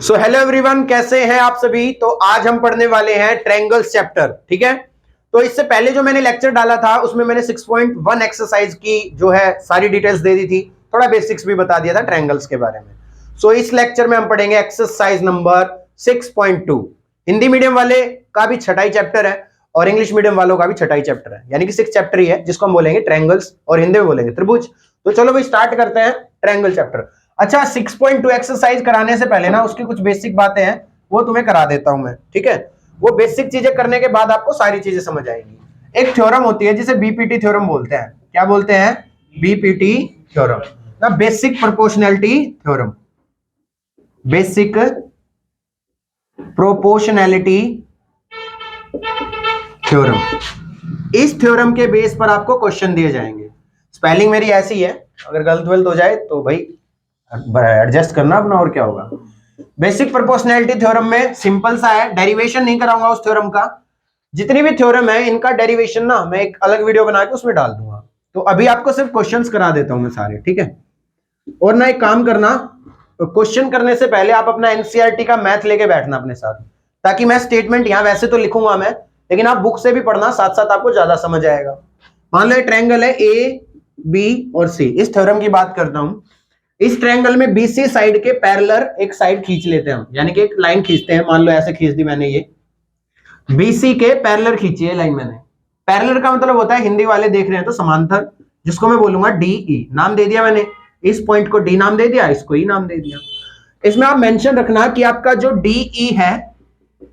So hello everyone, कैसे हैं आप सभी। तो आज हम पढ़ने वाले हैं ट्रायंगल्स चैप्टर। ठीक है, तो इससे पहले जो मैंने लेक्चर डाला था उसमें मैंने 6.1 एक्सरसाइज की जो है सारी डिटेल्स दे दी थी, थोड़ा बेसिक्स भी बता दिया था ट्रायंगल्स के बारे में। सो इस लेक्चर में हम पढ़ेंगे एक्सरसाइज नंबर 6.2। हिंदी मीडियम वाले का भी छठाई चैप्टर है और इंग्लिश मीडियम वालों का भी छठाई चैप्टर है, यानी कि 6 चैप्टर ही है जिसको हम बोलेंगे ट्रायंगल्स और हिंदी में बोलेंगे त्रिभुज। तो चलो भाई स्टार्ट करते हैं ट्रायंगल चैप्टर। अच्छा, 6.2 एक्सरसाइज कराने से पहले ना उसकी कुछ बेसिक बातें हैं वो तुम्हें करा देता हूं मैं। ठीक है, वो बेसिक चीजें करने के बाद आपको सारी चीजें समझ आएंगी। एक थ्योरम होती है जिसे बीपीटी थ्योरम बोलते हैं। क्या बोलते हैं? BPT theorem, the basic proportionality theorem. Basic proportionality theorem. इस थ्योरम के बेस पर आपको क्वेश्चन दिए जाएंगे। स्पेलिंग मेरी ऐसी है, अगर गलत वलत हो जाए तो भाई एडजस्ट करना अपना, और क्या होगा। बेसिक प्रोपोर्शनैलिटी थ्योरम में सिंपल सा है, डेरिवेशन नहीं कराऊंगा उस थ्योरम का। जितनी भी थ्योरम है इनका डेरिवेशन ना मैं एक अलग वीडियो बना के उसमें डाल दूंगा। तो अभी आपको सिर्फ क्वेश्चंस करा देता हूं मैं सारे। ठीक है, और ना एक काम करना, क्वेश्चन करने से पहले आप अपना एनसीईआरटी का मैथ लेके बैठना अपने साथ, ताकि मैं स्टेटमेंट यहां वैसे तो लिखूंगा मैं, लेकिन आप बुक से भी पढ़ना, साथ साथ आपको ज्यादा समझ आएगा। मान लो ट्रायंगल है ए बी और सी। इस थ्योरम की बात करता हूं। इस ट्रायंगल में बीसी साइड के पैरेलल एक साइड खींच लेते हैं हम, यानी कि एक लाइन खींचते हैं। मान लो ऐसे खींच दी मैंने, ये बीसी के पैरेलल खींची है लाइन मैंने। पैरेलल का मतलब होता है, हिंदी वाले देख रहे हैं तो समांतर, जिसको मैं बोलूंगा डीई। नाम दे दिया मैंने, इस पॉइंट को डी नाम दे दिया, इसको ई नाम दे दिया। इसमें आप मेंशन रखना कि आपका जो डीई है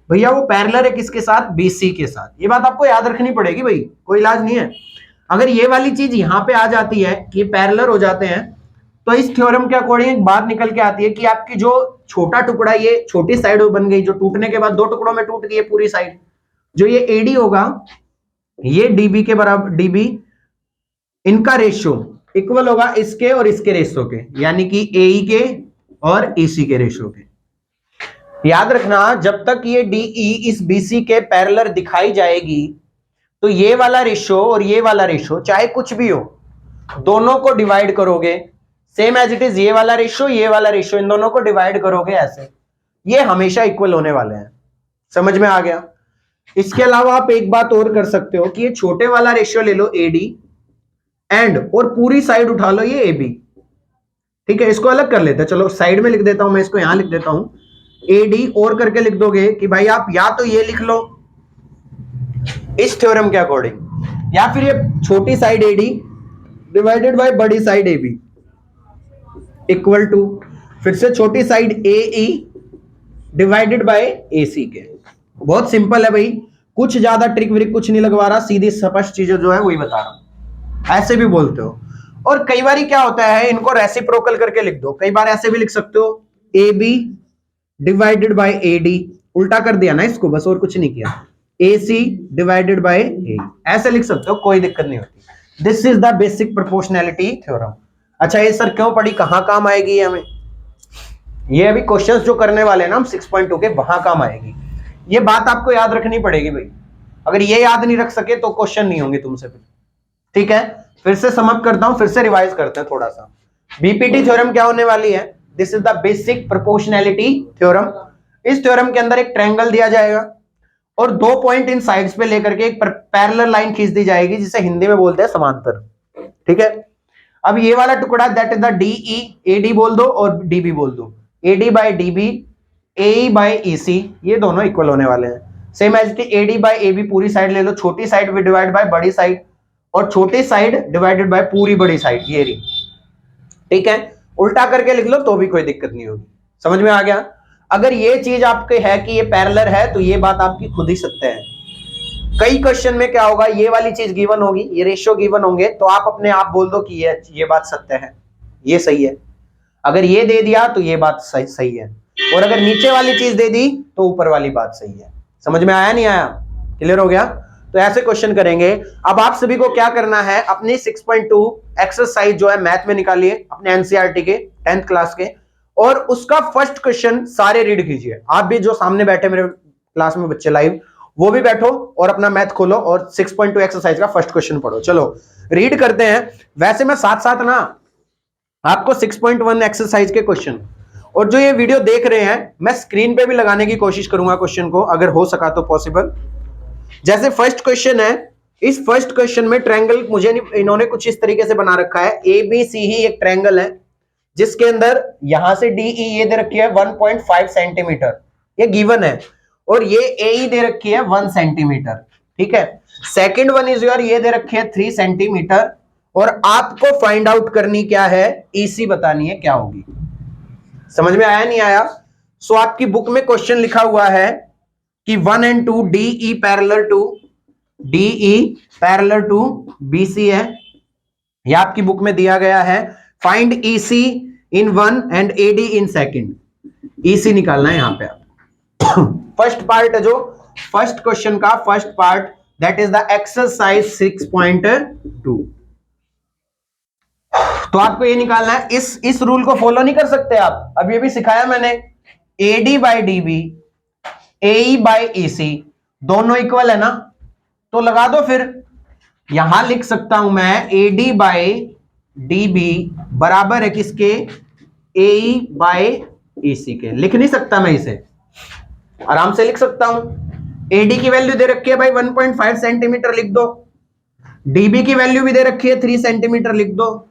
भैया वो पैरेलल है किसके साथ? बीसी के साथ। ये बात आपको याद रखनी पड़ेगी भाई, कोई इलाज नहीं है। अगर ये वाली चीज यहां पे आ जाती है कि पैरेलल हो जाते हैं, तो इस थ्योरम के अकॉर्डिंग एक बात निकल के आती है कि आपकी जो छोटा टुकड़ा, ये छोटी साइड बन गई, जो टूटने के बाद दो टुकड़ों में टूट गई है पूरी साइड, जो ये एडी होगा ये डीबी के बराबर, डीबी इनका रेशियो इक्वल होगा इसके और इसके रेशियो के, यानी कि एई के और ईसी के रेशियो के। याद रखना, जब तक ये डीई इस बीसी के पैरेलल दिखाई जाएगी तो ये वाला रेशियो और ये वाला रेशियो चाहे कुछ भी हो, दोनों को डिवाइड करोगे सेम एज इट इज। ये वाला रेशियो इन दोनों को डिवाइड करोगे ऐसे, ये हमेशा इक्वल होने वाले हैं। समझ में आ गया? इसके अलावा आप एक बात और कर सकते हो कि ये छोटे वाला रेशियो ले लो एडी एंड, और पूरी साइड उठा लो ये एबी। ठीक है, इसको अलग कर लेते हैं। चलो साइड में लिख देता हूं मैं, इसको यहां लिख देता हूं एडी, और करके लिख दोगे कि भाई आप या तो ये लिख लो इस थ्योरम के अकॉर्डिंग, या फिर ये छोटी साइड एडी डिवाइडेड बाय बड़ी साइड एबी इक्वल टू, फिर से छोटी side AE divided by AC के। बहुत सिंपल है भाई, कुछ ज्यादा ट्रिक व्रिक कुछ नहीं लगवा रहा, सीधी स्पष्ट चीजें जो है वही बता रहा हूं। ऐसे भी बोलते हो, और कई बार क्या होता है इनको रेसिप्रोकल करके लिख दो। कई बार ऐसे भी लिख सकते हो A B divided by A D, उल्टा कर दिया ना इसको बस, और कुछ नहीं किया। ए सी डिवाइडेड बाय ए, ऐसे लिख सकते हो, कोई दिक्कत नहीं होती। This is the basic proportionality theorem. अच्छा, ये सर क्यों पढ़ी, कहां काम आएगी हमें? ये अभी क्वेश्चंस जो करने वाले हैं ना हम 6.2 के, वहां काम आएगी। ये बात आपको याद रखनी पड़ेगी भाई, अगर ये याद नहीं रख सके तो क्वेश्चन नहीं होंगे तुमसे फिर। ठीक है, फिर से समअप करता हूं, फिर से रिवाइज करते हैं थोड़ा सा। बीपीटी थ्योरम क्या होने वाली है? This is the basic proportionality theorem. इस थ्योरम के अंदर एक ट्रायंगल दिया जाएगा और दो पॉइंट इन साइड्स पे लेकर के एक पैरेलल लाइन खींच दी जाएगी, जिसे हिंदी में बोलते हैं समांतर। ठीक है, अब ये वाला टुकड़ा that is the DE, AD बोल दो और डीबी बोल दो, AD by DB, AE by EC, ये दोनों इक्वल होने वाले हैं। सेम एज कि एडी बाय एबी पूरी साइड ले लो, छोटी साइड भी डिवाइड बाय बड़ी साइड, और छोटी साइड डिवाइडेड बाय पूरी बड़ी साइड, ये रही। ठीक है, उल्टा करके लिख लो तो भी कोई दिक्कत नहीं होगी। समझ में आ गया? अगर ये चीज आपके है कि ये पैरेलल है तो ये बात आपकी खुद ही सत्य है। कई क्वेश्चन में क्या होगा, ये वाली चीज गिवन होगी, ये रेशियो गिवन होंगे, तो आप अपने आप बोल दो कि ये बात सत्य है, ये सही है। अगर ये दे दिया तो ये बात सही है, और अगर नीचे वाली चीज दे दी तो ऊपर वाली बात सही है। समझ में आया नहीं आया? क्लियर हो गया? तो ऐसे क्वेश्चन करेंगे। अब आप सभी को क्या करना है, अपनी 6.2 एक्सरसाइज जो है मैथ में निकालिए अपने एनसीईआरटी के 10th क्लास के, और उसका फर्स्ट क्वेश्चन सारे रीड कीजिए। आप भी जो सामने बैठे मेरे क्लास में बच्चे लाइव, वो भी बैठो और अपना मैथ खोलो और 6.2 एक्सरसाइज का फर्स्ट क्वेश्चन पढ़ो। चलो रीड करते हैं। वैसे मैं साथ साथ ना आपको 6.1 एक्सरसाइज के क्वेश्चन और जो ये वीडियो देख रहे हैं, मैं स्क्रीन पे भी लगाने की कोशिश करूंगा क्वेश्चन को, अगर हो सका तो पॉसिबल। जैसे फर्स्ट क्वेश्चन है, इस फर्स्ट क्वेश्चन में ट्रायंगल मुझे इन्होंने कुछ इस तरीके से बना रखा है। ए बी सी ही एक ट्रायंगल है जिसके अंदर यहां से डी ई ये दे रखी है 1.5 सेंटीमीटर, ये गिवन है, और ये ए ई दे रखी है 1 सेंटीमीटर, ठीक है। सेकंड वन इज योर, ये दे रखी है 3 सेंटीमीटर, और आपको फाइंड आउट करनी क्या है, ईसी बतानी है क्या होगी। समझ में आया नहीं आया? सो आपकी बुक में क्वेश्चन लिखा हुआ है कि 1 and 2 DE parallel to BC है, ये आपकी बुक में दिया गया है। Find EC in 1 and AD in second, EC निकालना है यहां पे आप। फर्स्ट पार्ट है जो फर्स्ट क्वेश्चन का first part, that is the exercise 6.2। तो आपको ये निकालना है, इस रूल को फॉलो नहीं कर सकते आप, अब ये भी सिखाया मैंने। AD by DB, AE by EC दोनों इक्वल है ना, तो लगा दो फिर। यहां लिख सकता हूं मैं AD बाई DB बराबर है किसके, AE बाई EC के। लिख नहीं सकता मैं इसे, आराम से लिख सकता हूं। AD की वैल्यू दे रखी है भाई 1.5 सेंटीमीटर, लिख दो। DB की वैल्यू भी दे रखी है 3 सेंटीमीटर, लिख दो।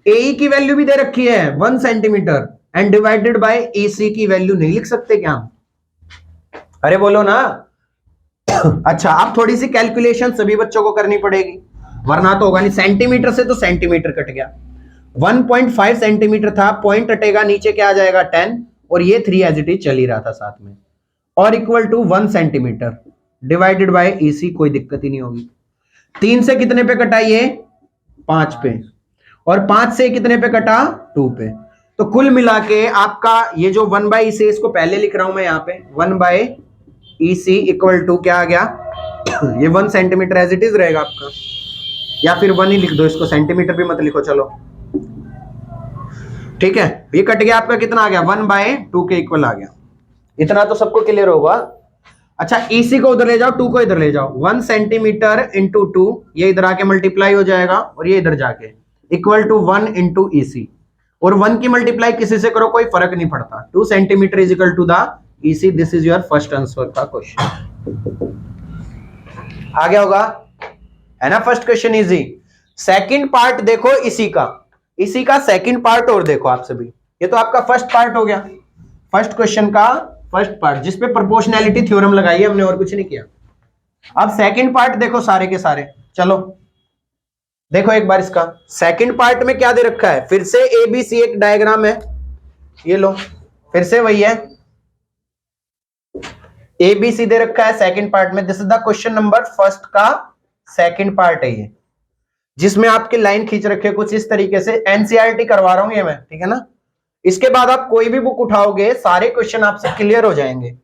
AE की वैल्यू भी दे रखी है 1 centimetre, and divided by EC की वैल्यू नहीं लिख सकते क्या? अरे बोलो ना। अच्छा, अब थोड़ी सी कैलकुलेशन सभी बच्चों को करनी पड़ेगी, वरना तो होगा नहीं। सेंटीमीटर से तो सेंटीमीटर कट गया, 1.5 सेंटीमीटर था, पॉइंट हटेगा, नीचे क्या आ जाएगा 10, और ये 3 एज इट इज चल ही रहा था साथ में, और equal to 1 centimetre divided by EC, कोई दिक्कत ही नहीं होगी। 3 से कितने पे कटा ये, 5 पे, और 5 से कितने पे कटा, 2 पे। तो कुल मिला के आपका ये जो 1 बाई EC, इसको पहले लिख रहा हूं मैं यहाँ पे, 1 बाई EC इक्वल टू क्या आ गया, ये 1 सेंटीमीटर एज इट इज रहेगा आपका, या फिर 1 ही लिख दो इसको, सेंटीमीटर भी मत लिखो, चलो ठीक है। ये कट गया आपका, कितना आ गया, 1 बाई 2 के इक्वल आ गया। इतना तो सबको क्लियर होगा। अच्छा, EC को उधर ले जाओ, 2 को इधर ले जाओ, 1 सेंटीमीटर इंटू 2, ये इधर आके मल्टीप्लाई हो जाएगा, और ये इधर जाके इक्वल टू 1 इंटू EC, और 1 की मल्टीप्लाई किसी से करो कोई फर्क नहीं पड़ता। 2 centimetre is equal to the EC। This is your first answer का क्वेश्चन। आ गया होगा, है ना? First question easy. Second part देखो इसी का सेकंड पार्ट, और देखो आप सभी, ये तो आपका फर्स्ट पार्ट हो गया, फर्स्ट क्वेश्चन का फर्स्ट पार्ट, जिसपे प्रोपोर्शनैलिटी थ्योरम लगाई है हमने, और कुछ नहीं किया। अब सेकंड पार्ट देखो सारे के सारे, चलो देखो एक बार इसका सेकंड पार्ट में क्या दे रखा है। फिर से ABC एक डायग्राम है, ये लो, फिर से वही है, ABC दे रखा है सेकंड पार्ट में। This is the question number first का सेकंड पार्ट है ये, जिसमें आपके लाइन खींच रखे कुछ इस तरीके से। NCERT करवा रहा हूं ये मैं, ठीक है ना? इसके बाद आप कोई भी बुक उठाओगे, सारे क्वेश्चन आपसे क्लियर हो जाएंगे।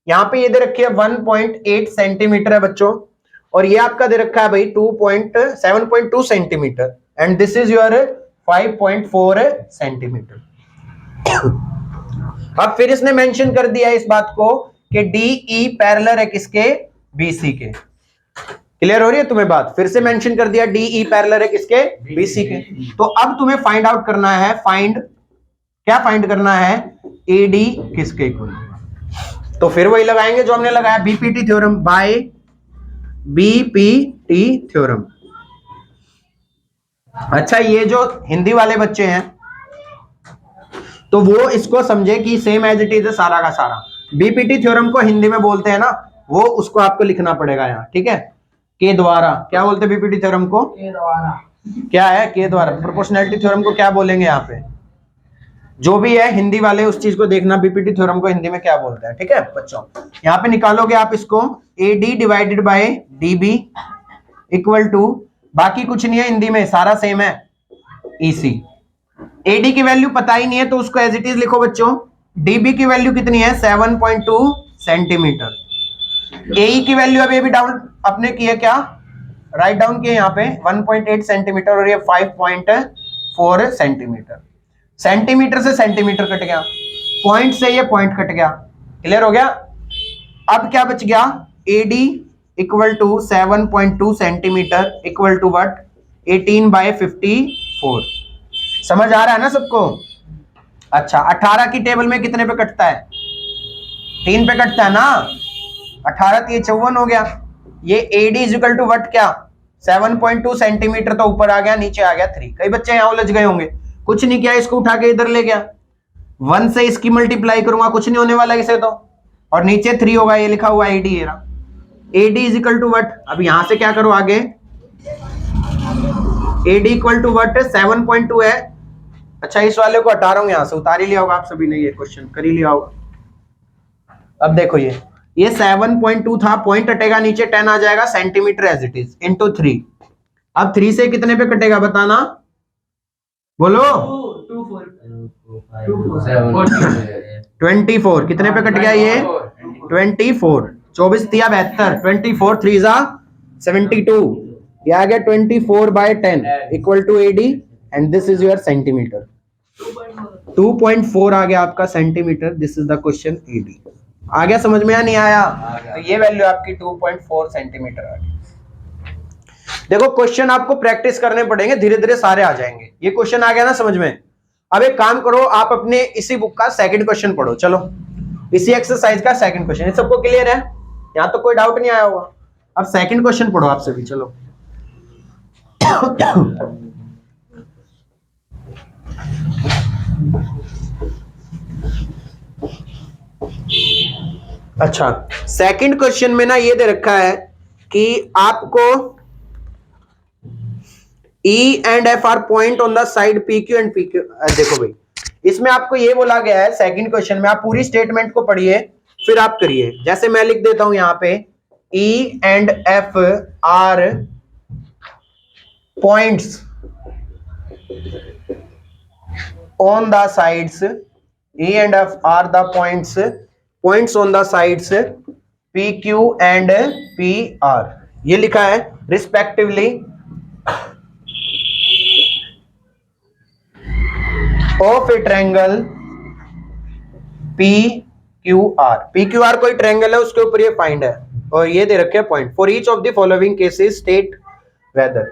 यहां पे ये दे रखी है 1.8 सेंटीमीटर है बच्चों, और ये आपका दे रखा है भाई 7.2 centimetre, and this is your 5.4 centimetre. अब फिर इसने मेंशन कर दिया इस बात को कि DE पैरेलल है किसके, BC के। क्लियर हो रही है तुम्हें बात? फिर से मेंशन कर दिया DE पैरेलल है किसके, BC के। तो अब तुम्हें फाइंड आउट करना है, क्या फाइंड करना है, AD किसके इक्वल। तो फिर वही लगाएंगे जो हमने लगाया, BPT theorem, by BPT theorem. अच्छा, ये जो हिंदी वाले बच्चे हैं तो वो इसको समझे कि सेम एज इट इज है सारा का सारा। BPT थ्योरम को हिंदी में बोलते हैं ना, वो उसको आपको लिखना पड़ेगा यहाँ, ठीक है। के द्वारा, क्या बोलते हैं BPT थ्योरम को, के द्वारा। क्या है के द्वारा? प्रोपोर्शनैलिटी थ्योरम को क्या बोलेंगे यहाँ पे? जो भी है हिंदी वाले उस चीज को देखना, BPT थ्योरम को हिंदी में क्या बोलते हैं, ठीक है बच्चों। यहाँ पे निकालोगे आप इसको, AD divided by DB equal to, बाकी कुछ नहीं है हिंदी में, सारा सेम है, EC। AD की वैल्यू पता ही नहीं है तो उसको एज इट इज लिखो बच्चों। DB की वैल्यू कितनी है, 7.2 सेंटीमीटर। AE की वैल्यू अभी डाउन अपने की है, क्या राइट डाउन किए यहाँ पे, 1.8 सेंटीमीटर, और ये 5.4 सेंटीमीटर। सेंटीमीटर से सेंटीमीटर कट गया, पॉइंट से ये पॉइंट कट गया। क्लियर हो गया? अब क्या बच गया, AD equal to 7.2 centimetre equal to what, 18/54। समझ आ रहा है ना सबको? अच्छा 18 की टेबल में कितने पे कटता है? 3 पे कटता है ना। 18 3 54 हो गया। ये AD is equal to what क्या? 7.2 सेंटीमीटर तो ऊपर आ गया, नीचे आ गया 3। कई बच्चे यहां उलझ गए होंगे, कुछ नहीं किया, इसको उठा के इधर ले गया, 1 से इसकी मल्टीप्लाई करूंगा, कुछ नहीं होने वाला इसे तो, और नीचे 3 होगा, ये लिखा हुआ AD है। AD is equal to what? अब यहां से क्या करो आगे, AD इक्वल टू वट 7.2 है। अच्छा इस वाले को हटा रहा हूं, यहां से उतार ही लिया होगा आप सभी ने, ये क्वेश्चन कर ही लिया होगा। अब देखो ये 7.2 था, पॉइंट हटेगा, नीचे 10 आ जाएगा, centimetre as it is, into 3। अब 3 से कितने पे कटेगा बताना, बोलो। 24 कितने पे कट गया ये? 24, 24 दिया 72, 24 3 जा 72, ये आ गया 24/10 equal to AD, and this is your centimetre. 2.4 आ गया आपका centimetre, this is the question AD। आ गया समझ में या नहीं आया? तो ये वैल्यू आपकी 2.4 सेंटीमीटर आ गई। देखो क्वेश्चन आपको प्रैक्टिस करने पड़ेंगे, धीरे धीरे सारे आ जाएंगे। ये क्वेश्चन आ गया ना समझ में? अब एक काम करो, आप अपने इसी बुक का सेकंड क्वेश्चन पढ़ो, चलो इसी एक्सरसाइज का सेकंड क्वेश्चन। ये सबको क्लियर है? यहां तो कोई डाउट नहीं आया होगा। अब सेकंड क्वेश्चन पढ़ो आप सभी, चलो। अच्छा सेकंड क्वेश्चन में ना ये दे रखा है कि आपको E and F are point on the side PQ and PQ। देखो भाई इसमें आपको ये बोला गया है सेकंड क्वेश्चन में, आप पूरी स्टेटमेंट को पढ़िए फिर आप करिए। जैसे मैं लिख देता हूं यहां पे E and F are points on the sides, E and F are the points on the sides PQ and PR, ये लिखा है respectively of A triangle PQR। PQR कोई ट्रायंगल है, उसके ऊपर ये फाइंड है, और ये दे रखे point. For each of the following cases state whether,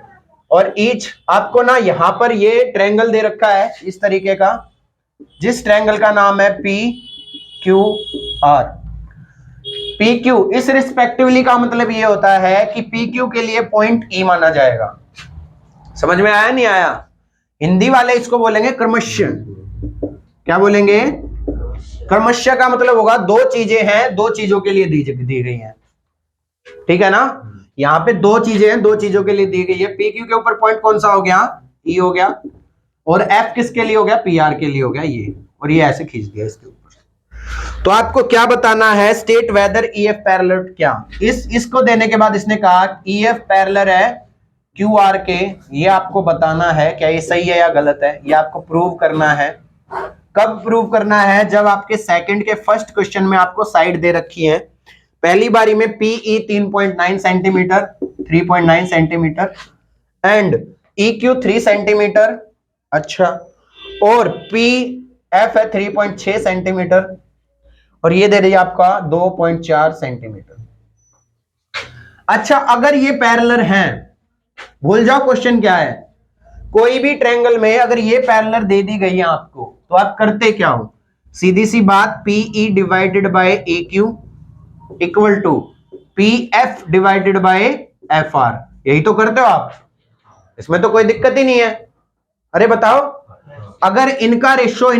और ईच आपको ना यहां पर ये ट्रायंगल दे रखा है इस तरीके का, जिस ट्रायंगल का नाम है PQR। PQ इस रिस्पेक्टिवली का मतलब ये होता है कि PQ के लिए पॉइंट E माना जाएगा। समझ में आया नहीं आया? हिंदी वाले इसको बोलेंगे क्रमशः। क्या बोलेंगे? क्रमशः का मतलब होगा दो चीजें हैं, दो चीजों के लिए दी गई हैं, ठीक है ना। यहां पे दो चीजें हैं, दो चीजों के लिए दी गई है। PQ के ऊपर पॉइंट कौन सा हो गया? E हो गया, और F किसके लिए हो गया? PR के लिए हो गया ये, और ये ऐसे खींच दिया इसके ऊपर। तो आपको क्या बताना है? स्टेट वेदर EF पैरेलल क्या। इसको देने के बाद इसने कहा EF पैरेलल है QR के, ये आपको बताना है क्या ये सही है या गलत है, ये आपको प्रूव करना है। कब प्रूव करना है? जब आपके सेकंड के फर्स्ट क्वेश्चन में आपको साइड दे रखी है। पहली बारी में PE 3.9 centimetre, 3.9 centimetre, and EQ 3 centimetre, अच्छा, और PF है 3.6 सेंटीमीटर, और ये दे रही है आपका 2.4 सेंटीमीटर। अच्छा अगर ये पैरेलल हैं, भूल जाओ क्वेश्चन क्या है, कोई भी ट्रायंगल में अगर ये पैरेलल दे दी गई है आपको, तो आप करते क्या हो? सीधी सी बात, PE divided by AQ equal to PF divided by FR, यही तो करते हो आप, इसमें तो कोई दिक्कत ही नहीं है। अरे बताओ, अगर इनका रेशो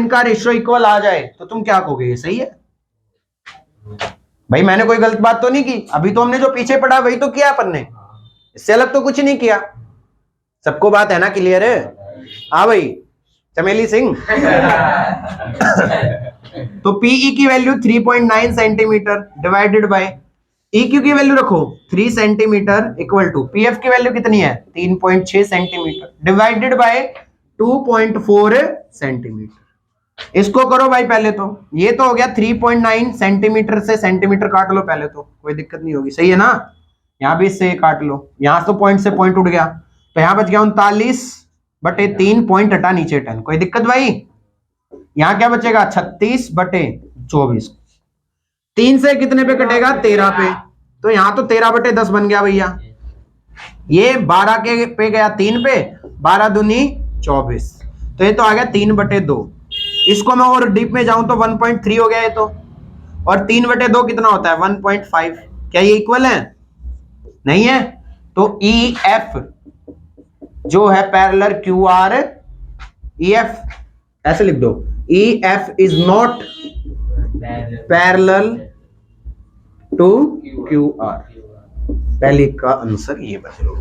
इक्वल आ जाए तो तुम क्या कहोगे? ये सही है भाई, मैंने कोई गलत बात तो नहीं की। अभी तो हमने जो पीछे पढ़ा वही तो किया अपन ने, इससे अलग तो कुछ नहीं किया। सबको बात है ना, क्लियर है? हाँ भाई चमेली सिंह। तो PE की value 3.9 centimetre divided bye EQ की वैल्यू रखो 3 सेंटीमीटर इक्वल टू PF की वैल्यू कितनी है? 3.6 सेंटीमीटर डिवाइडेड बाय 2.4 सेंटीमीटर। इसको करो भाई पहले तो, ये तो हो गया 3.9 सेंटीमीटर से सेंटीमीटर काट लो पहले तो, कोई दिक्कत नहीं होगी, सही है ना। यहां भी इससे काट लो, यहां तो पॉइंट से पॉइंट उठ गया, तो यहां बच गया 39/3, पॉइंट हटा नीचे 10, कोई दिक्कत भाई? यहां क्या बचेगा? 36/24। 3 से कितने पे कटेगा? 13 पे, तो यहां तो 13/10 बन गया भैया। ये 12 के पे गया 3 पे, 12 दूनी 24, तो ये तो आ गया 3/2। इसको मैं और डीप में जाऊं तो 1.3 हो गया ये तो, और 3/2 कितना होता है 1.5। क्या ये इक्वल है? नहीं है। तो ई एफ जो है parallel Q R, E F ऐसे लिख दो, E F is not parallel to Q R. पहले का आंसर ये बचेगा।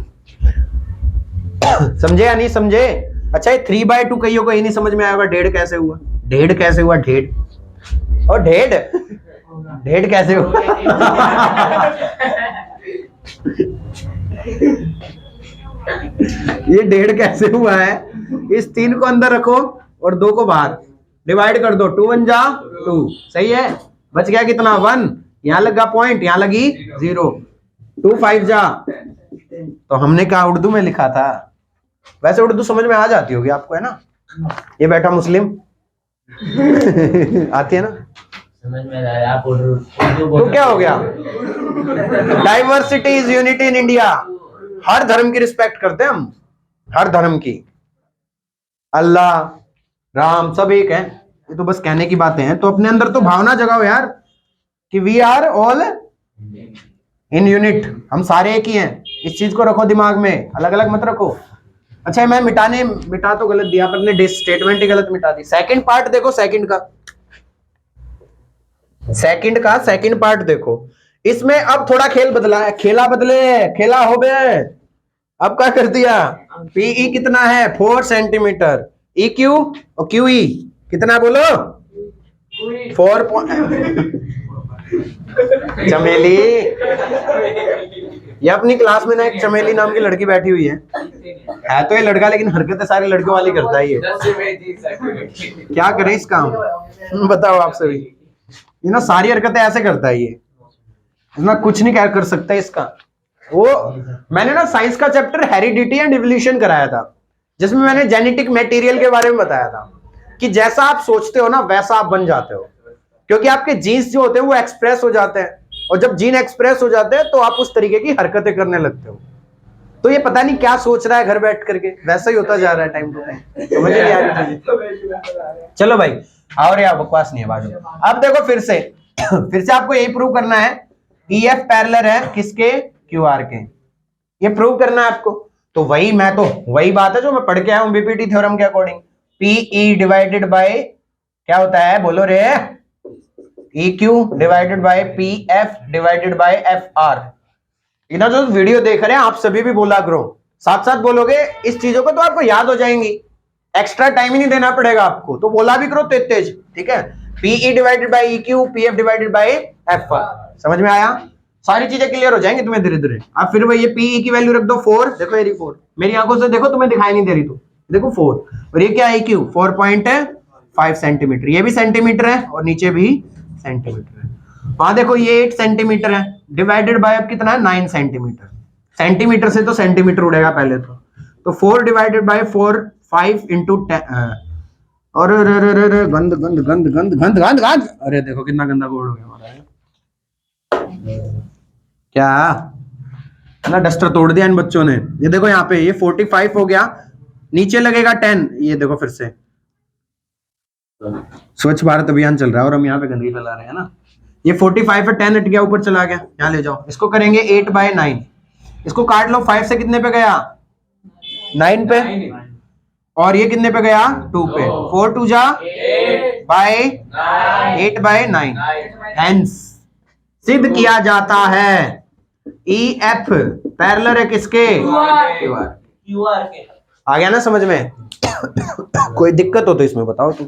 समझे या नहीं समझे? अच्छा, ये 3/2 कईयों को ये नहीं समझ में आएगा, डेढ़ कैसे हुआ? डेढ़ कैसे हुआ? डेढ़ और डेढ़ डेढ़ कैसे हुआ? ये डेढ़ कैसे हुआ है? इस 3 को अंदर रखो और 2 को बाहर, डिवाइड कर दो, 2 1 जा 2, सही है। बच गया कितना 1, यहां लगा पॉइंट, यहां लगी 0, 2 5 जा। तो हमने कहा उर्दू में लिखा था। वैसे उर्दू समझ में आ जाती होगी आपको, है ना? ये बैठा मुस्लिम आती है ना समझ में आया आप उर्दू तो क्या हो गया? Diversity is unity in India. हर धर्म की रिस्पेक्ट करते हैं हम, हर धर्म की। अल्लाह राम सब एक है, ये तो बस कहने की बातें हैं। तो अपने अंदर तो भावना जगाओ यार कि we are all in unit, हम सारे एक ही हैं। इस चीज को रखो दिमाग में, अलग अलग मत रखो। अच्छा, मैं मिटा तो गलत दिया, पर ने स्टेटमेंट ही गलत मिटा दी। सेकंड पार्ट देखो, सेकंड पार्ट देखो। इसमें अब थोड़ा खेल बदला है, खेला बदले, खेला हो गए। अब क्या कर दिया? पीई कितना है 4 सेंटीमीटर, ई क्यू और क्यू ई कितना बोलो 4 चमेली। ये अपनी क्लास में ना एक चमेली नाम की लड़की बैठी हुई है तो ये लड़का, लेकिन हरकतें सारी लड़कियों वाली करता है ये। क्या करे इस काम, बताओ आप सभी। ये ना सारी हरकतें ऐसे करता है ये, ना कुछ नहीं कर सकता इसका। वो मैंने ना साइंस का चैप्टर हेरिडिटी एंड इवोल्यूशन कराया था, जिसमें मैंने जेनेटिक मटेरियल के बारे में बताया था कि जैसा आप सोचते हो ना वैसा आप बन जाते हो, क्योंकि आपके जीन्स जो होते हैं वो एक्सप्रेस हो जाते हैं, और जब जीन एक्सप्रेस हो जाते हैं तो आप उस तरीके की हरकतें करने लगते हो। तो ये पता नहीं क्या सोच रहा है घर बैठ करके, वैसा ही होता जा रहा है टाइम टू टाइम। समझ नहीं आ रही। चलो भाई, और यार बकवास नहीं है बाजू। अब देखो फिर से आपको यही प्रूव करना है, ई एफ पैरेलल है किसके? क्यू आर के। ये प्रूव करना है आपको। तो वही बात है जो मैं पढ़ के आया हूं बीपीटी थ्योरम के अकॉर्डिंग। पीई डिवाइडेड बाय क्या होता है बोलो रे? E Q divided by P F divided by F are. इधर जो वीडियो देख रहे हैं आप सभी भी बोला करो, साथ साथ बोलोगे इस चीजों को तो आपको याद हो जाएंगी, एक्स्ट्रा टाइम ही नहीं देना पड़ेगा आपको। तो बोला भी करो तेज तेज, ठीक है? P E divided by E Q, P F divided by F R. समझ में आया? सारी चीजें क्लियर हो जाएंगी तुम्हें धीरे धीरे। अब फिर वही पीई की वैल्यू रख दो 4, देखो ये 4, मेरी आंखों से देखो, तुम्हें दिखाई नहीं दे रही, तो देखो 4, और ये क्या है क्यू 4.5 सेंटीमीटर, ये भी सेंटीमीटर है और नीचे भी सेंटीमीटर है। वहां देखो ये 8 सेंटीमीटर है, डिवाइडेड बाय अब कितना है 9 सेंटीमीटर। सेंटीमीटर से तो सेंटीमीटर उड़ेगा पहले तो 4 डिवाइडेड बाय 4 5 इंटू 10। और गंद गंद गंद गंद गंद गंद गंद, अरे देखो कितना गंदा बोर्ड हो गया हमारा। क्या ना डस्टर तोड़ दिया इन बच्चों ने। ये देखो यहाँ पे ये 45 हो गया, नीचे लगेगा 10। ये देखो फिर से स्वच्छ भारत अभियान चल रहा है और हम यहाँ पे गंदगी फैला रहे हैं ना। ये 45 है, 10 हट गया, ऊपर चला गया, यहाँ ले जाओ। इसको करेंगे 8/9, इसको काट लो। 5 से कितने पे गया 9 पे, और ये कितने पे गया 2 पे। 4 2 जा बाय 8/9। हेंस सिद्ध किया जाता है ई एफ पैरेलल है किसके? क्यू आर के। आ गया ना समझ में? कोई दिक्कत हो तो इसमें बताओ तुम।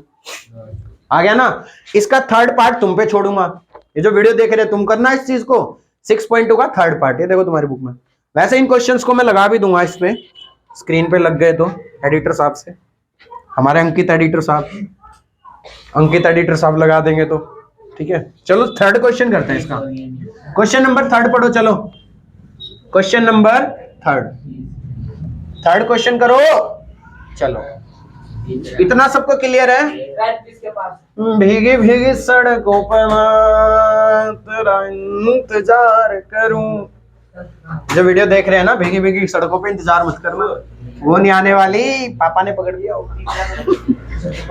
आ गया ना? इसका थर्ड पार्ट तुम पे छोड़ूंगा। ये जो वीडियो देख रहे तुम करना इस चीज को। 6.2 का थर्ड पार्ट ये देखो तुम्हारी बुक में। वैसे इन क्वेश्चंस को मैं लगा भी दूंगा इस पे, स्क्रीन पे लग गए तो एडिटर साहब से, हमारे अंकित एडिटर साहब लगा देंगे तो ठीक है। चलो थर्ड क्वेश्चन करते हैं इसका। क्वेश्चन नंबर 3 पढ़ो। चलो क्वेश्चन नंबर 3 क्वेश्चन करो। चलो इतना सबको क्लियर है? भीगी भीगी सड़कों पर तेरा इंतजार करूं। जो वीडियो देख रहे हैं ना, भीगी भीगी सड़कों पे इंतजार मत करना, वो नहीं आने वाली, पापा ने पकड़ लिया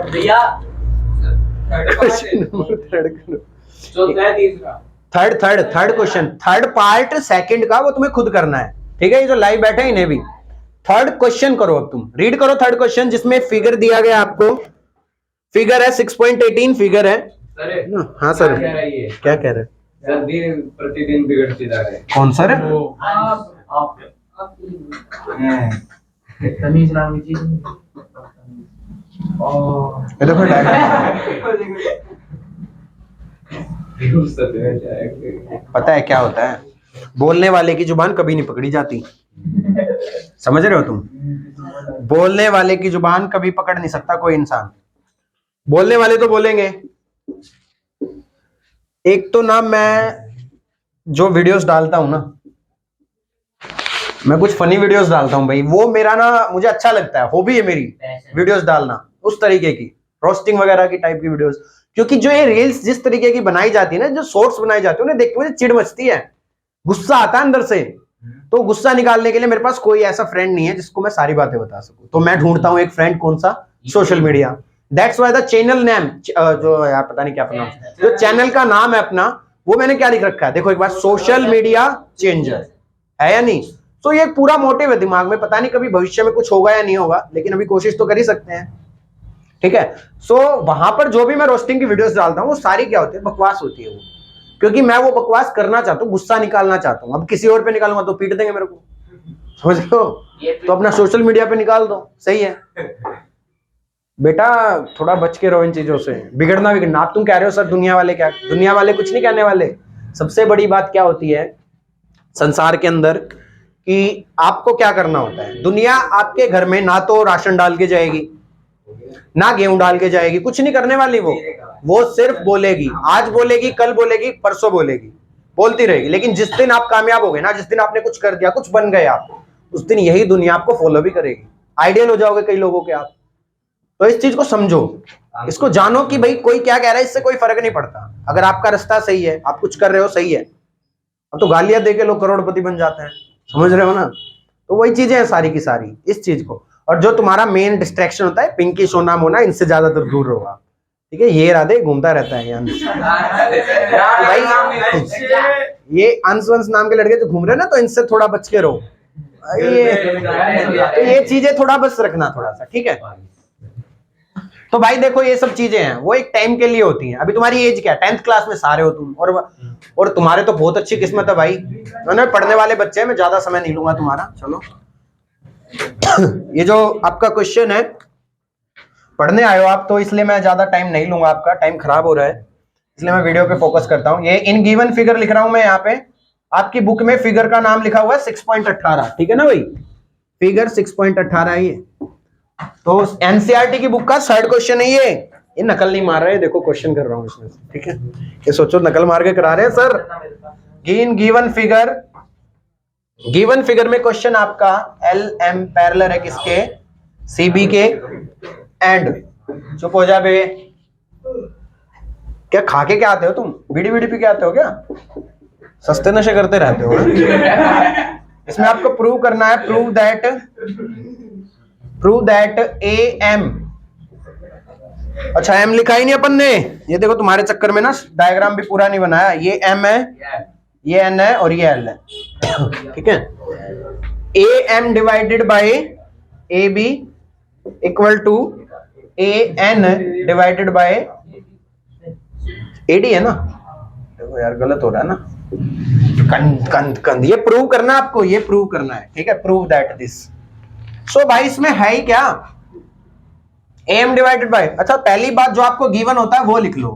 भैया। क्वेश्चन नंबर थर्ड करो। चौथा है तीसरा। Third question, third part second का वो तुम्हें खुद करना है, ठीक है? ये जो लाइव बैठे हैं इन्हें भी थर्ड क्वेश्चन करो। अब तुम रीड करो थर्ड क्वेश्चन, जिसमें फिगर दिया गया आपको, फिगर है 6.18 फिगर है। सर हाँ सर, क्या कह रहा है ये? क्या कह रहे हैं? सर दिन प्रतिदिन बिगड़ती जा रहे हैं। कौन सर है? आप तमीज नाम की चीज। ये देखो पता है क्या होता है, बोलने वाले की जुबान कभी नहीं पकड़ी जाती, समझ रहे हो तुम? बोलने वाले की जुबान कभी पकड़ नहीं सकता कोई इंसान। बोलने वाले तो बोलेंगे। एक तो ना मैं जो वीडियोस डालता हूं ना, मैं कुछ फनी वीडियोस डालता हूं भाई, वो मेरा ना मुझे अच्छा लगता है, हॉबी है मेरी वीडियोस डालना, उस तरीके की रोस्टिंग वगैरह की टाइप की वीडियोस। क्योंकि जो ये रील्स जिस तरीके की बनाई जाती है ना, जो शॉर्ट्स बनाई जाती है, उन्हें देख के मुझे चिढ़ मचती है, गुस्सा आता है अंदर से। तो गुस्सा निकालने के लिए मेरे पास कोई ऐसा फ्रेंड नहीं है जिसको मैं सारी बातें बता सकूं, तो मैं ढूंढता हूं एक फ्रेंड, कौन सा? Social media. That's why the channel name, जो यार पता नहीं क्या प्रोनाउंस, जो चैनल का नाम है अपना, वो मैंने क्या लिख रखा है देखो एक बार, सोशल मीडिया चेंजर, है या नहीं? तो ये पूरा मोटिव है दिमाग में, पता नहीं कभी भविष्य में कुछ होगा या नहीं होगा, लेकिन अभी कोशिश तो कर ही सकते हैं, ठीक है? सो वहां पर जो भी मैं रोस्टिंग की वीडियोस डालता हूँ वो सारी क्या होती है, बकवास होती है वो, क्योंकि मैं वो बकवास करना चाहता हूँ, गुस्सा निकालना चाहता हूँ। अब किसी और पे निकालूंगा तो पीट देंगे मेरे को, समझ लो? तो अपना सोशल मीडिया पे निकाल दो, सही है बेटा? थोड़ा बच के रहो इन चीजों से, बिगड़ना। आप तुम कह रहे हो सर दुनिया वाले क्या, दुनिया वाले कुछ नहीं कहने वाले। सबसे बड़ी बात क्या होती है संसार के अंदर, कि आपको क्या करना होता है। दुनिया आपके घर में ना तो राशन डाल के जाएगी, ना गेहूं डाल के जाएगी, कुछ नहीं करने वाली वो सिर्फ बोलेगी, आज बोलेगी, कल बोलेगी, परसों बोलेगी, बोलती रहेगी। लेकिन जिस दिन आप कामयाब हो गए ना, जिस दिन आपने कुछ कर दिया, कुछ बन गए आप, उस दिन यही दुनिया आपको फॉलो भी करेगी, आइडियल हो जाओगे कई लोगों के आप। तो इस चीज को समझो, इसको जानो कि भाई कोई क्या कह रहा है, इससे कोई फर्क नहीं पड़ता। अगर आपका रास्ता सही है, आप कुछ कर रहे हो, सही है। अब तो गालियां देके लोग करोड़पति बन जाते हैं, समझ रहे हो ना? तो वही चीजें हैं सारी की सारी, इस चीज को। और जो तुम्हारा मेन डिस्ट्रैक्शन होता है, पिंकी सोना मोना, इनसे ज्यादातर दूर रहो आप, ठीक है? ये राधे घूमता रहता है भाई, ये अंश वंश नाम के लड़के जो घूम रहे हैं ना, तो इनसे थोड़ा बच के रहो। ये चीजें थोड़ा बस रखना थोड़ा सा, ठीक है? तो भाई देखो ये सब चीजें हैं, वो एक टाइम के लिए होती हैं। अभी तुम्हारी एज क्या है? 10th क्लास में सारे हो तुम, और तुम्हारे तो बहुत अच्छी किस्मत है भाई, पढ़ने वाले बच्चे हैं, मैं ज्यादा समय नहीं लूंगा तुम्हारा। चलो ये जो आपका क्वेश्चन है, पढ़ने आए हो आप, तो इसलिए मैं ज्यादा टाइम नहीं लूंगा, आपका टाइम खराब हो रहा है, इसलिए मैं वीडियो पे फोकस करता हूं। ये इन गिवन फिगर लिख रहा हूं मैं यहाँ पे, आपकी बुक में फिगर का नाम लिखा हुआ है 6.18, ठीक है ना भाई? फिगर 6.18 है ये। तो एनसीईआरटी की बुक का थर्ड क्वेश्चन है ये नकल नहीं मार रहे, देखो क्वेश्चन कर रहा हूं इसमें, ठीक है? ये सोचो नकल मार के करा रहे हैं सर। गिवन फिगर में क्वेश्चन आपका एल एम पैरेलल है किसके? सीबी के। एंड चुप हो जा बे, क्या खा के क्या आते हो तुम? बीड़ी बीड़ी पी के आते हो क्या? सस्ते नशे करते रहते हो। इसमें आपको प्रूव करना है, प्रूव दैट ए एम, अच्छा एम लिखा ही नहीं अपन ने, ये देखो तुम्हारे चक्कर में ना डायग्राम भी पूरा नहीं बनाया। ये एम है, ये एन है और ये एल है, ठीक है? A M divided by A B equal to A N divided by A D है ना? देखो यार गलत हो रहा है ना, कंद ये प्रूव करना आपको, ये प्रूव करना है, ठीक है? Prove that this. सो भाई इसमें है ही क्या, एम डिवाइडेड बाय, अच्छा पहली बात जो आपको गिवन होता है वो लिख लो।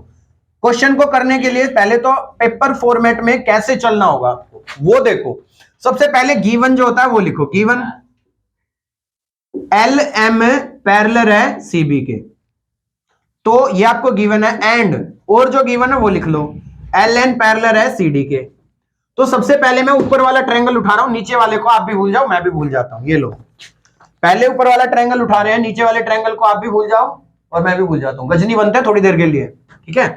क्वेश्चन को करने के लिए पहले तो पेपर फॉर्मेट में कैसे चलना होगा वो देखो। सबसे पहले गिवन जो होता है वो लिखो, गिवन एल एम पैरेलल है सीबी के, तो ये आपको गिवन है। एंड और जो गिवन है वो लिख लो, एल एन पैरेलल है सीडी के। तो सबसे पहले मैं ऊपर वाला ट्रायंगल उठा रहा हूं, नीचे वाले को आप भी भूल जाओ, मैं भी भूल जाता हूं। ये लो, पहले ऊपर वाला ट्रायंगल उठा रहे हैं, नीचे वाले ट्रायंगल को आप भी भूल जाओ और मैं भी भूल जाता हूं। गजनी बनते हैं थोड़ी देर के लिए, ठीक है?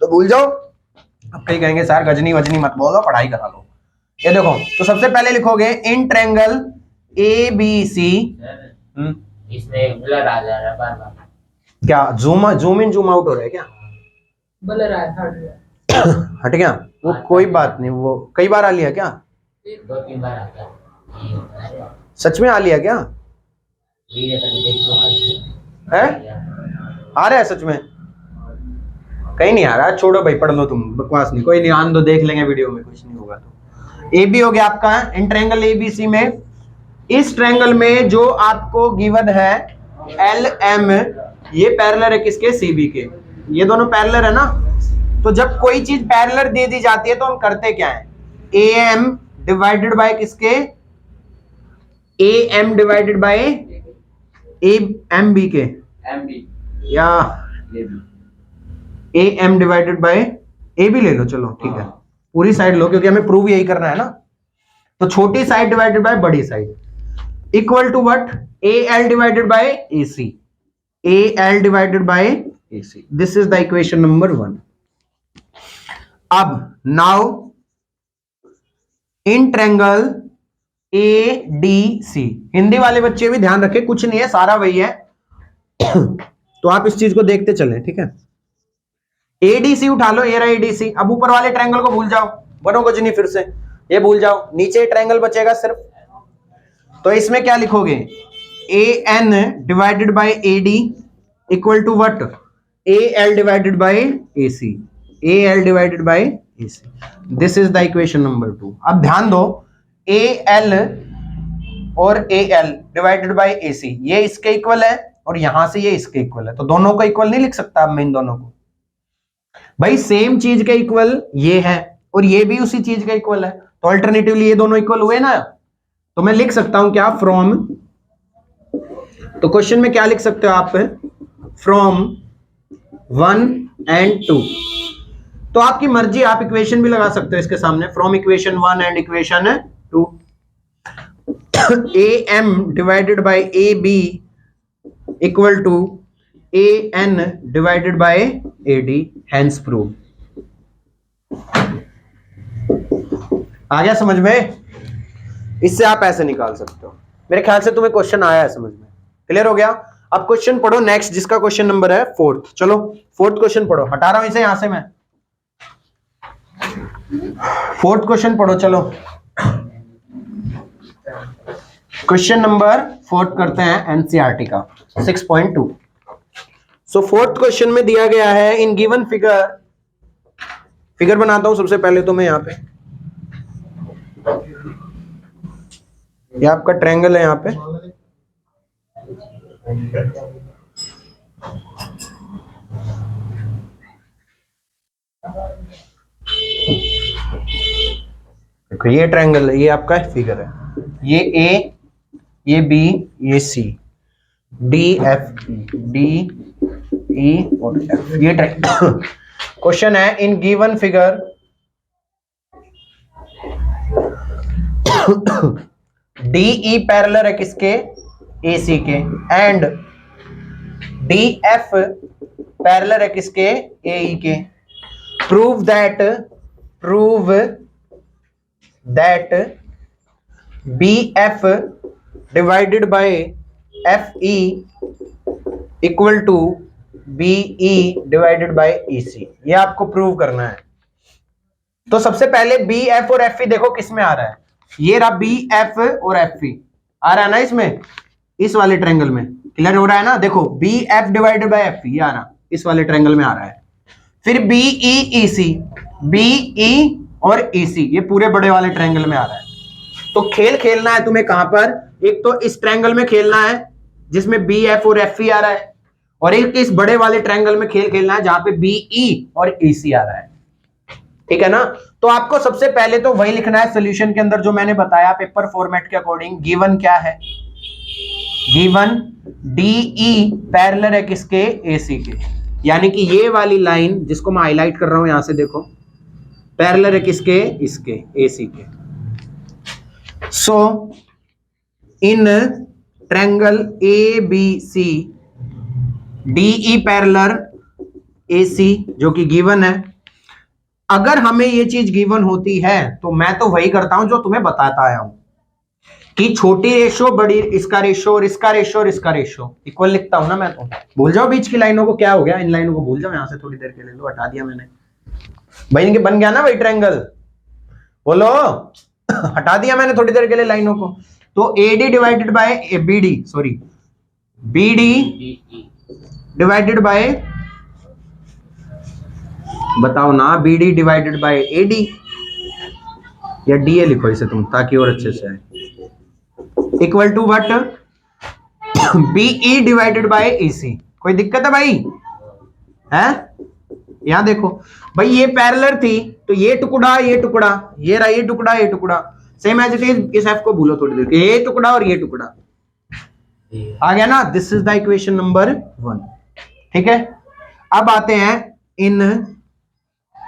तो भूल जाओ। अब कहीं कहेंगे सर गजनी वजनी मत बोलो, पढ़ाई करा लो। ये देखो, तो सबसे पहले लिखोगे इन ट्रायंगल ए बी सी, इसमें ब्लर आ जा रहा है बार बार। क्या जूम इन जूम आउट हो रहा है क्या? ब्लर आया था हट गया वो, कोई बात नहीं, वो कई बार आ लिया क्या? 2-3 बार आता है। सच में आ लिया क्या है? आ रहा है सच में? कहीं नहीं आ रहा, छोड़ो भाई, पढ़ लो तुम, बकवास नहीं, कोई नहीं, आन दो, देख लेंगे वीडियो में, कुछ नहीं होगा। तो ए बी हो गया आपका इन ट्रायंगल ए बी सी में। इस ट्रायंगल में जो आपको गिवन है एल एम, ये पैरेलल है किसके? सी बी के। ये दोनों पैरेलल है ना। तो जब कोई चीज पैरेलल दे दी जाती है तो हम करते क्या है? ए एम डिवाइडेड बाय किसके? A M divided by A M B के, एमबी या A M divided by A भी ले लो, चलो ठीक है, पूरी साइड लो क्योंकि हमें प्रूव यही करना है ना। तो छोटी साइड डिवाइडेड बाय बड़ी side equal to what? A L divided by A C, A L divided by A C. This is the equation number 1। अब now in triangle A D C, Hindi वाले बच्चे भी ध्यान रखें, कुछ नहीं है, सारा वही है। तो आप इस चीज को देखते चलें, ठीक है। एडीसी उठा लो, ये रहा एडीसी। अब ऊपर वाले ट्रायंगल को भूल जाओ, बनो कुछ नहीं, फिर से ये भूल जाओ, नीचे ट्रायंगल बचेगा सिर्फ। तो इसमें क्या लिखोगे? A N divided by A D equal to what? A L divided by A C, A L divided by A C. This is the equation number 2। अब ध्यान दो, ए एल और A L divided by A C, ये इसके equal है और यहां से ये इसके इक्वल है, तो दोनों को इक्वल नहीं लिख सकता अब मैं इन दोनों को। भाई सेम चीज के इक्वल ये है और ये भी उसी चीज के इक्वल है, तो अल्टरनेटिवली ये दोनों इक्वल हुए ना। तो मैं लिख सकता हूं क्या? फ्रॉम, तो क्वेश्चन में क्या लिख सकते हो आप? From 1 and 2। तो आपकी मर्जी, आप इक्वेशन भी लगा सकते हो इसके सामने, from equation 1 and equation 2। A M divided by A B equal to A N divided by A D, hence prove. आ गया समझ में? इससे आप ऐसे निकाल सकते हो। मेरे ख्याल से तुम्हें क्वेश्चन आया है समझ में, क्लियर हो गया? अब क्वेश्चन पढ़ो नेक्स्ट, जिसका क्वेश्चन नंबर है 4th। चलो 4th क्वेश्चन पढ़ो, हटा रहा हूं इसे यहां से मैं। 4th क्वेश्चन पढ़ो, चलो क्वेश्चन नंबर 4th करते हैं एनसीईआरटी का 6.2। सो 4th क्वेश्चन में दिया गया है इन गिवन फिगर बनाता हूं सबसे पहले तो मैं यहां पे, ये आपका ट्रायंगल है यहां पे, देखो ये ट्रायंगल है, ये आपका फिगर है, ये ए, ये बी, ये सी, डी एफ डी ई और एफ, ये ट्रायंगल। क्वेश्चन है in given figure D E parallel है किसके? ए सी के, एंड डी एफ पैरेलल है किसके? ए ई के। Prove that B F divided by F E equal to B E divided by E C. ये आपको prove करना है। तो सबसे पहले बी एफ और एफ ई देखो किस में आ रहा है, ये रहा बी एफ और एफ ई आ रहा है ना इसमें, इस वाले ट्रायंगल में, क्लियर हो रहा है ना? देखो B F divided by F E आ रहा, इस वाले ट्रायंगल में आ रहा है। फिर बी ई ई सी, बी ई और ई सी, ये पूरे बड़े वाले ट्रायंगल में आ रहा है। तो खेल खेलना है तुम्हें कहां पर? एक तो इस ट्रायंगल में खेलना है जिसमें बी एफ और एफ ई आ रहा है, और एक इस बड़े वाले ट्रायंगल में खेल खेलना है जहां पे बी ई और ई सी आ रहा है, ठीक है ना? तो आपको सबसे पहले तो वही लिखना है सॉल्यूशन के अंदर जो मैंने बताया पेपर फॉर्मेट के अकॉर्डिंग। गिवन क्या है? गिवन डी ई पैरेलल है किसके? ए सी के, यानी कि ये वाली लाइन जिसको मैं हाईलाइट कर रहा हूं यहां से देखो, पैरेलल है किसके? इसके, ए सी के। So in triangle A B C D E parallel A C जो कि गिवन है, अगर हमें ये चीज गिवन होती है तो मैं तो वही करता हूं जो तुम्हें बताता आया हूं कि छोटी रेशो बड़ी, इसका रेशो और इसका रेशो और इसका रेशो इक्वल लिखता हूं ना मैं, तो भूल जाओ बीच की लाइनों को, क्या हो गया इन लाइनों को भूल जाओ यहां से थोड़ी देर के लिए, लो हटा दिया मैंने भाई, इनके बन गया ना भाई ट्रायंगल, बोलो हटा दिया मैंने थोड़ी देर के लिए लाइनों को। तो A D divided by B D, sorry B D divided by, बताओ ना, बीडी डिवाइडेड बाय एडी, या डीए लिखो इसे तुम ताकि और अच्छे से आए, equal to what, B E divided by E C. कोई दिक्कत है भाई? है यहां देखो भाई, ये पैरेलल थी तो ये टुकड़ा ये टुकड़ा, ये रहा ये टुकड़ा ये टुकड़ा, सेम एज इट इज, इस एफ को भूलो थोड़ी देर, ये टुकड़ा और ये टुकड़ा आ गया ना, this is the equation number 1। ठीक है, अब आते हैं इन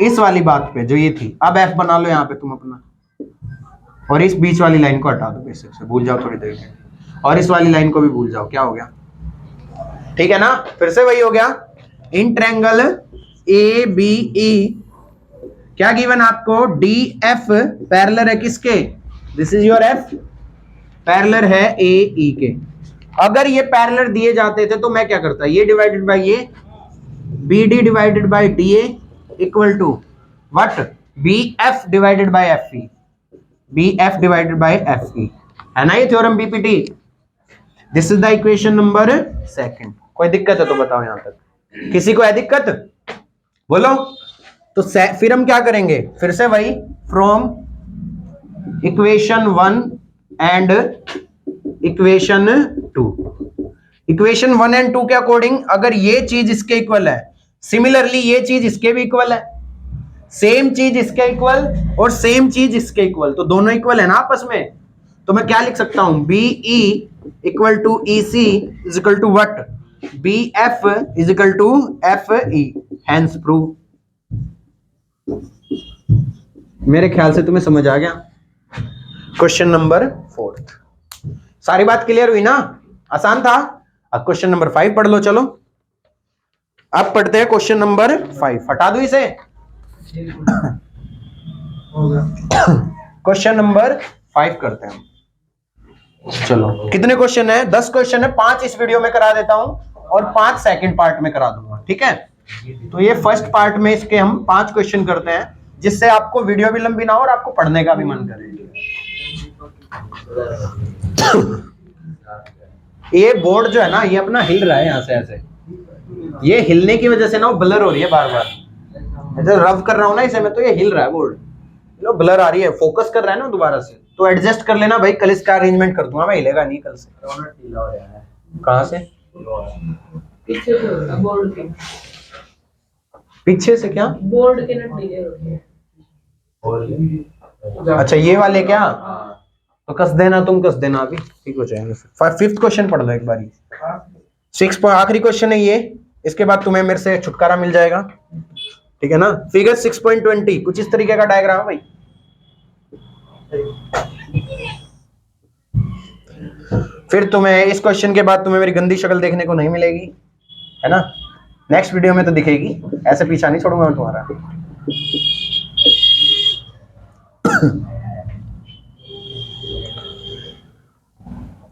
इस वाली बात पे जो ये थी, अब एफ बना लो यहां पे तुम अपना, और इस बीच वाली लाइन को हटा दो बेसिक से, भूल जाओ थोड़ी देर के, और इस वाली लाइन को भी भूल जाओ, क्या हो गया? ठीक है ना, फिर से वही हो गया, इन ट्रायंगल ए बी ई क्या गिवन आपको, डी एफ पैरेलल है किसके, this is your F, parallel है ए ई के। अगर ये पैरेलल दिए जाते थे तो मैं क्या करता, ये डिवाइडेड बाय ये, B D divided by D A equal to what, B F divided by F E, B F divided by F E, है ना ये theorem B P T. This is the equation number 2। कोई दिक्कत है तो बताओ यहां तक, किसी को है दिक्कत बोलो? तो फिर हम क्या करेंगे, फिर से वही from equation 1 and equation 2, equation 1 and 2 के अकॉर्डिंग अगर ये चीज इसके इक्वल है, सिमिलरली ये चीज इसके भी इक्वल है, सेम चीज इसके इक्वल और सेम चीज इसके इक्वल, तो दोनों इक्वल है ना आपस में, तो मैं क्या लिख सकता हूं, B E equal to E C is equal to what, B F is equal to F E, hence prove. मेरे ख्याल से तुम्हें समझ आ गया। क्वेश्चन नंबर 4, सारी बात क्लियर हुई ना, आसान था। अब क्वेश्चन नंबर 5 पढ़ लो, चलो अब पढ़ते हैं क्वेश्चन नंबर 5, हटा दो इसे। क्वेश्चन नंबर 5 करते हैं, चलो कितने क्वेश्चन है, 10 क्वेश्चन है, 5 इस वीडियो में करा देता हूं और 5 सेकंड पार्ट में करा दूंगा, ठीक है। तो ये फर्स्ट पार्ट में इसके हम 5 क्वेश्चन करते हैं, जिससे आपको वीडियो भी लंबी ना हो और आपको पढ़ने का भी मन करे। ये बोर्ड जो है ना, ये अपना हिल रहा है यहां से ऐसे, ये हिलने की वजह से ना वो ब्लर हो रही है बार बार, जब रब कर रहा हूं ना इसे मैं, तो ये हिल रहा है बोर्ड, लो ब्लर आ रही है, फोकस कर रहा है ना दोबारा से, तो एडजस्ट कर लेना भाई, कल इसका अरेंजमेंट कर दूंगा मैं, हिलेगा नहीं कल से। कहां से? पीछे से बोर्ड के, पीछे से क्या? बोर्ड के नट ढीले होते हैं। अच्छा ये वाले क्या, तो कस देना, तुम कस देना, अभी ठीक हो जाएंगे। 5th क्वेश्चन पढ़ लो एक बारी, 6 आखिरी क्वेश्चन है ये, इसके बाद तुम्हें मेरे से छुटकारा मिल जाएगा, ठीक है ना। फिगर 6.20 कुछ इस तरीके का डायग्राम है भाई, फिर तुम्हें इस क्वेश्चन के बाद तुम्हें मेरी गंदी शक्ल देखने को नहीं मिलेगी, है ना, नेक्स्ट वीडियो में तो दिखेगी, ऐसे पीछा नहीं छोड़ूंगा मैं तुम्हारा।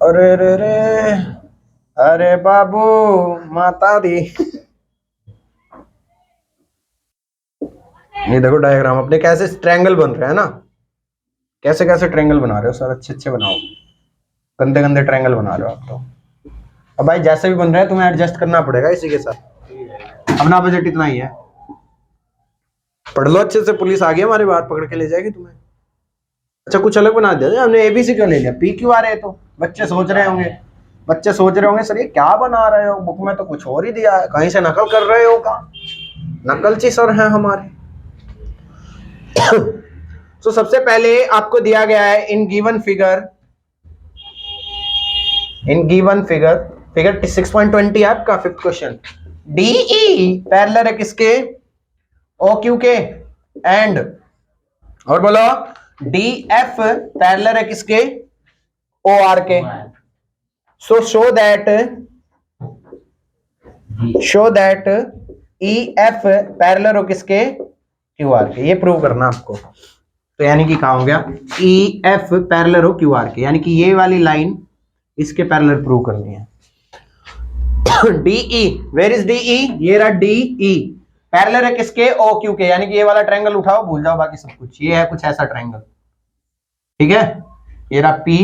अरे रे रे, अरे बाबू माता दी, ये देखो डायग्राम अपने कैसे ट्रायंगल बन रहे हैं ना, कैसे कैसे ट्रायंगल बना रहे हो सर, अच्छे अच्छे बनाओ, गंदे गंदे ट्रायंगल बना रहे हो आप तो। अब भाई जैसे भी बन रहा है तुम्हें एडजस्ट करना पड़ेगा इसी के साथ, अपना बजट इतना ही है, पढ़ लो अच्छे से, पुलिस आ गई हमारे बाहर पकड़ के ले जाएगी तुम्हें। अच्छा कुछ अलग बना दिया, हमने एबीसी क्यों ले लिया, पी क्यों आ रहे, तो बच्चे सोच रहे होंगे सर ये क्या बना रहे हो, बुक में तो कुछ और ही दिया है, कहीं से नकल कर रहे हो का, नकलची सर हैं हमारे। तो सबसे पहले आपको दिया गया है इन गिवन फिगर, फिगर 6.20 है आपका 5th क्वेश्चन, डीई पैरेलल है किसके, ओ क्यू के, एंड और बोलो डीएफ पैरेलल है किसके, ओ आर के। सो show that E F parallel हो किसके, क्यू आर के, ये प्रूव करना आपको। तो यानी कि कहाँ हो गया, ई एफ पैरेलल हो क्यू आर के, यानी कि ये वाली लाइन इसके पैरेलल प्रूव करनी है। डीई, वेयर इज डीई, ये रहा डीई, पैरेलल है किसके, ओ क्यू के, यानी कि ये वाला ट्रायंगल उठाओ, भूल जाओ बाकी सब कुछ, ये है कुछ ऐसा ट्रायंगल, ठीक है। ये रहा पी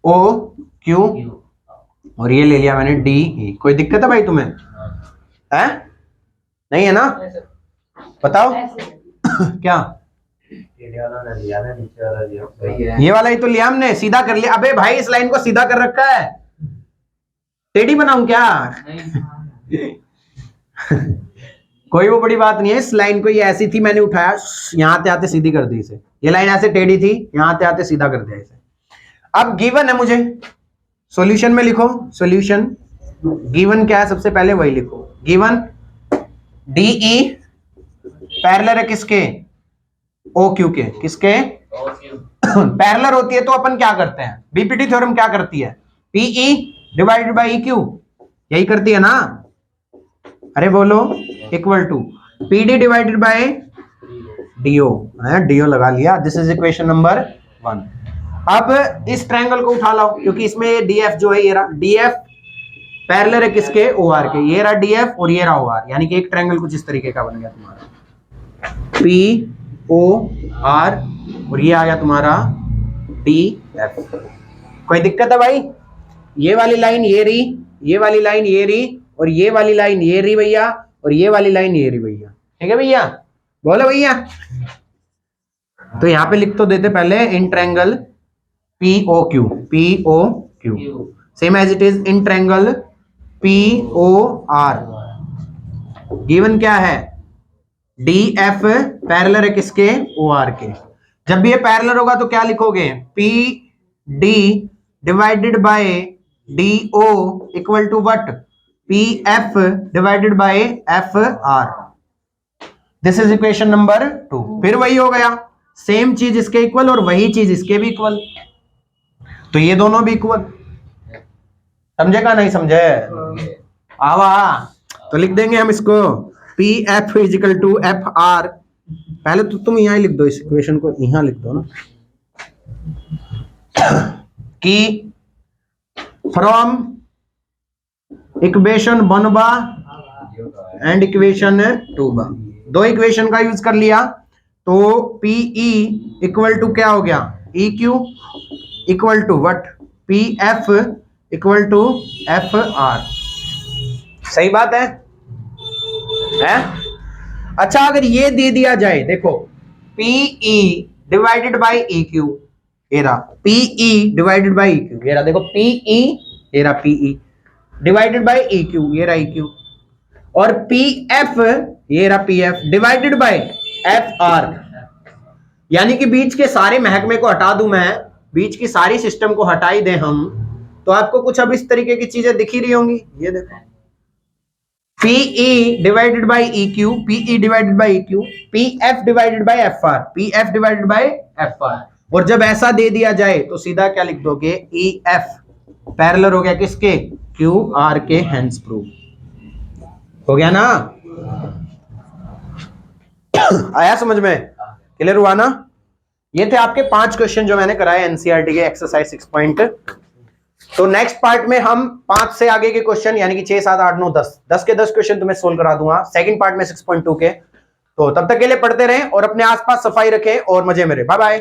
ओ क्यू और ये ले लिया मैंने डी। कोई दिक्कत है भाई तुम्हें, है नहीं है ना, बताओ क्या, ये वाला ही तो लिया हमने, सीधा कर लिया। अबे भाई इस लाइन को सीधा कर रखा है, टेढ़ी बनाऊं क्या? कोई वो बड़ी बात नहीं है, इस लाइन को ये ऐसी थी, मैंने उठाया यहां आते आते सीधी कर दी इसे, ये लाइन ऐसे टेढ़ी थी, यहां आते आते सीधा कर दिया इसे। अब गिवन है मुझे, सॉल्यूशन में लिखो, सॉल्यूशन गिवन क्या है, सबसे पहले वही लिखो। गिवन डीई पैरेलल है किसके, ओ क्यू के, किसके पैरेलल होती है तो अपन क्या करते हैं, बीपीटी थ्योरम क्या करती है, पीई डिवाइडेड बाई क्यू, यही करती है ना, अरे बोलो, equal to P D divided by D O, D O लगा लिया, दिस इज इक्वेशन नंबर 1। अब इस ट्रायंगल को उठा लाओ, क्योंकि इसमें डीएफ जो है, ये रहा डीएफ पैरेलल है किसके, ओआर के, ये रहा डीएफ और ये रहा ओआर, यानी कि एक ट्रायंगल कुछ इस तरीके का बन गया तुम्हारा, पी ओ आर और ये आ गया तुम्हारा डी एफ। कोई दिक्कत है भाई, ये वाली लाइन ये रही, ये वाली लाइन ये रही और ये वाली लाइन ये रही भैया, और ये वाली लाइन ये रही भैया, ठीक है भैया, बोलो भैया। तो यहां पे लिख तो देते पहले, in triangle P O Q, P O Q same as it is in triangle P O R. Given क्या है, डी एफ पैरेलल है किसके, ओ आर के। जब भी ये पैरेलल होगा तो क्या लिखोगे, P D divided by D O equal to what, P F divided by F R. This is equation number 2। फिर वही हो गया, सेम चीज इसके इक्वल और वही चीज इसके भी इक्वल, तो ये दोनों भी इक्वल, समझेगा नहीं समझे, आवा। तो लिख देंगे हम इसको, P F is equal to F R, पहले तो तुम यहां ही लिख दो, इस इक्वेशन को यहां लिख दो ना, कि फ्रॉम इक्वेशन 1 बा एंड इक्वेशन 2 बा, दो इक्वेशन का यूज कर लिया, तो पीई इक्वल टू क्या हो गया, E Q equal to what, P F equal to F R. सही बात है? अच्छा अगर ये दे दिया जाए, देखो P E divided by E Q, ये रहा P E divided by E Q, ये रहा देखो पीई, ये रहा P E divided by E Q, ये रहा ई क्यू, और पी एफ, ये रहा P F divided by F R, यानी कि बीच के सारे महकमे को हटा दूं मैं, बीच की सारी सिस्टम को हटा ही दें हम, तो आपको कुछ अब इस तरीके की चीजें दिख ही रही होंगी। ये देखो P E divided by E Q, P E divided by E Q, P F divided by F R, P F divided by F R. और जब ऐसा दे दिया जाए तो सीधा क्या लिख दोगे, ई एफ पैरेलल हो गया किसके, क्यू आर के, हेंस प्रूव हो गया ना। आया समझ में, क्लियर हुआ ना। ये थे आपके 5 क्वेश्चन जो मैंने कराए एनसीईआरटी के एक्सरसाइज 6 पॉइंट। तो नेक्स्ट पार्ट में हम 5 से आगे के क्वेश्चन यानी कि 6, 7, 8, 9, 10 के 10 क्वेश्चन तुम्हें सोल्व करा दूंगा सेकंड पार्ट में 6.2 के। तो तब तक के लिए पढ़ते रहें और अपने आसपास सफाई रखें और मजे में रहे। Bye bye.